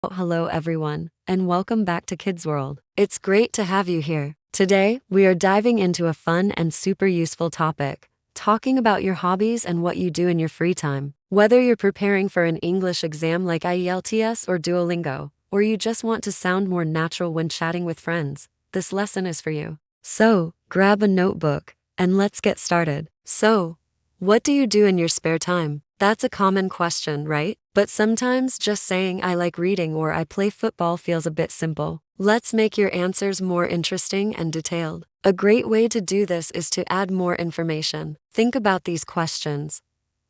Hello everyone, and welcome back to KidsWorld. It's great to have you here. Today, we are diving into a fun and super useful topic, talking about your hobbies and what you do in your free time. Whether you're preparing for an English exam like IELTS or Duolingo, or you just want to sound more natural when chatting with friends, this lesson is for you. So, grab a notebook, and let's get started. So, what do you do in your spare time? That's a common question, right? But sometimes just saying I like reading or I play football feels a bit simple. Let's make your answers more interesting and detailed. A great way to do this is to add more information. Think about these questions.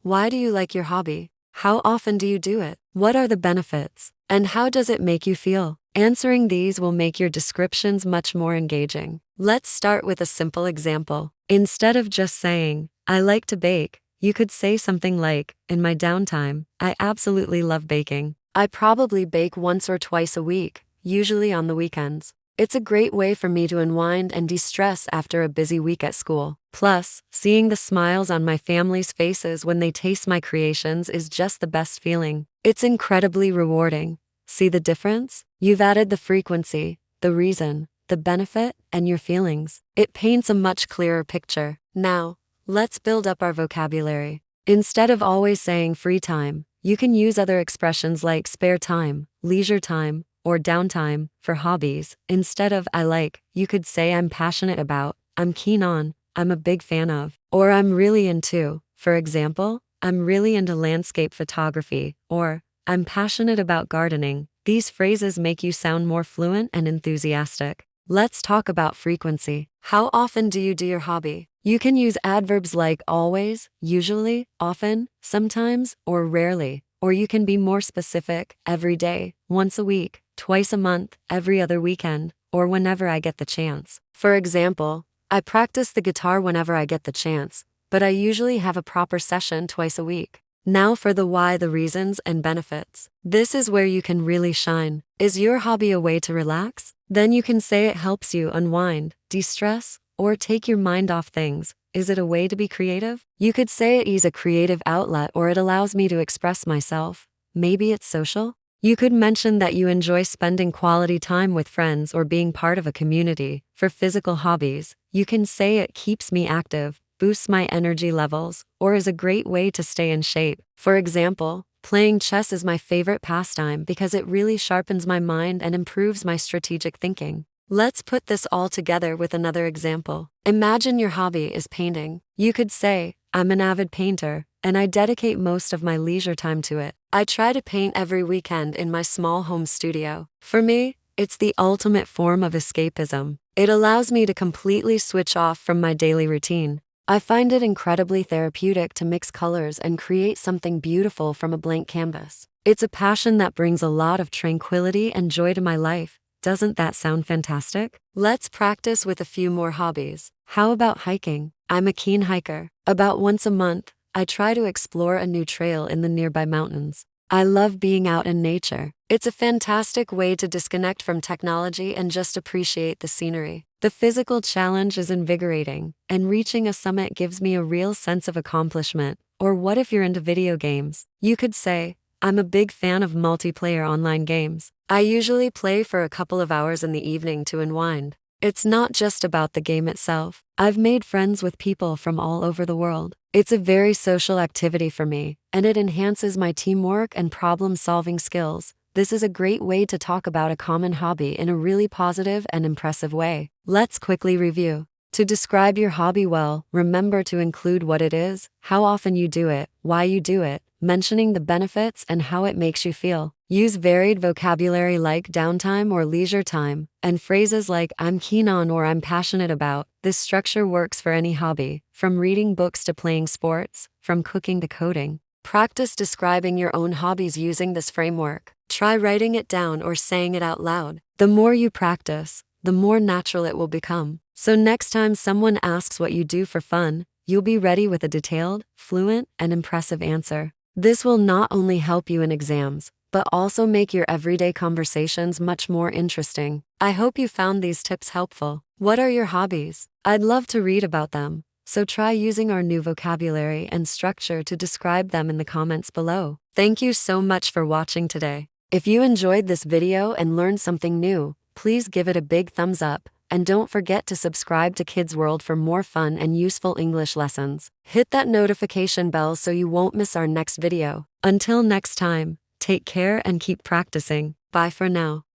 Why do you like your hobby? How often do you do it? What are the benefits? And how does it make you feel? Answering these will make your descriptions much more engaging. Let's start with a simple example. Instead of just saying, I like to bake, you could say something like, in my downtime, I absolutely love baking. I probably bake once or twice a week, usually on the weekends. It's a great way for me to unwind and de-stress after a busy week at school. Plus, seeing the smiles on my family's faces when they taste my creations is just the best feeling. It's incredibly rewarding. See the difference? You've added the frequency, the reason, the benefit, and your feelings. It paints a much clearer picture. Now, let's build up our vocabulary. Instead of always saying free time, you can use other expressions like spare time, leisure time, or downtime for hobbies. Instead of I like, you could say I'm passionate about, I'm keen on, I'm a big fan of, or I'm really into. For example, I'm really into landscape photography, or I'm passionate about gardening. These phrases make you sound more fluent and enthusiastic. Let's talk about frequency. How often do you do your hobby? You can use adverbs like always, usually, often, sometimes, or rarely. Or you can be more specific, every day, once a week, twice a month, every other weekend, or whenever I get the chance. For example, I practice the guitar whenever I get the chance, but I usually have a proper session twice a week. Now for the why, the reasons, and benefits. This is where you can really shine. Is your hobby a way to relax? Then you can say it helps you unwind, de-stress, or take your mind off things. Is it a way to be creative? You could say it is a creative outlet or it allows me to express myself. Maybe it's social? You could mention that you enjoy spending quality time with friends or being part of a community. For physical hobbies, you can say it keeps me active, boosts my energy levels, or is a great way to stay in shape. For example, playing chess is my favorite pastime because it really sharpens my mind and improves my strategic thinking. Let's put this all together with another example. Imagine your hobby is painting. You could say, I'm an avid painter, and I dedicate most of my leisure time to it. I try to paint every weekend in my small home studio. For me, it's the ultimate form of escapism. It allows me to completely switch off from my daily routine. I find it incredibly therapeutic to mix colors and create something beautiful from a blank canvas. It's a passion that brings a lot of tranquility and joy to my life. Doesn't that sound fantastic? Let's practice with a few more hobbies. How about hiking? I'm a keen hiker. About once a month, I try to explore a new trail in the nearby mountains. I love being out in nature. It's a fantastic way to disconnect from technology and just appreciate the scenery. The physical challenge is invigorating, and reaching a summit gives me a real sense of accomplishment. Or what if you're into video games? You could say, I'm a big fan of multiplayer online games. I usually play for a couple of hours in the evening to unwind. It's not just about the game itself. I've made friends with people from all over the world. It's a very social activity for me, and it enhances my teamwork and problem-solving skills. This is a great way to talk about a common hobby in a really positive and impressive way. Let's quickly review. To describe your hobby well, remember to include what it is, how often you do it, why you do it, mentioning the benefits and how it makes you feel. Use varied vocabulary like downtime or leisure time, and phrases like I'm keen on or I'm passionate about. This structure works for any hobby, from reading books to playing sports, from cooking to coding. Practice describing your own hobbies using this framework. Try writing it down or saying it out loud. The more you practice, the more natural it will become. So next time someone asks what you do for fun, you'll be ready with a detailed, fluent, and impressive answer. This will not only help you in exams, but also make your everyday conversations much more interesting. I hope you found these tips helpful. What are your hobbies? I'd love to read about them, so try using our new vocabulary and structure to describe them in the comments below. Thank you so much for watching today. If you enjoyed this video and learned something new, please give it a big thumbs up, and don't forget to subscribe to Kids World for more fun and useful English lessons. Hit that notification bell so you won't miss our next video. Until next time, take care and keep practicing. Bye for now.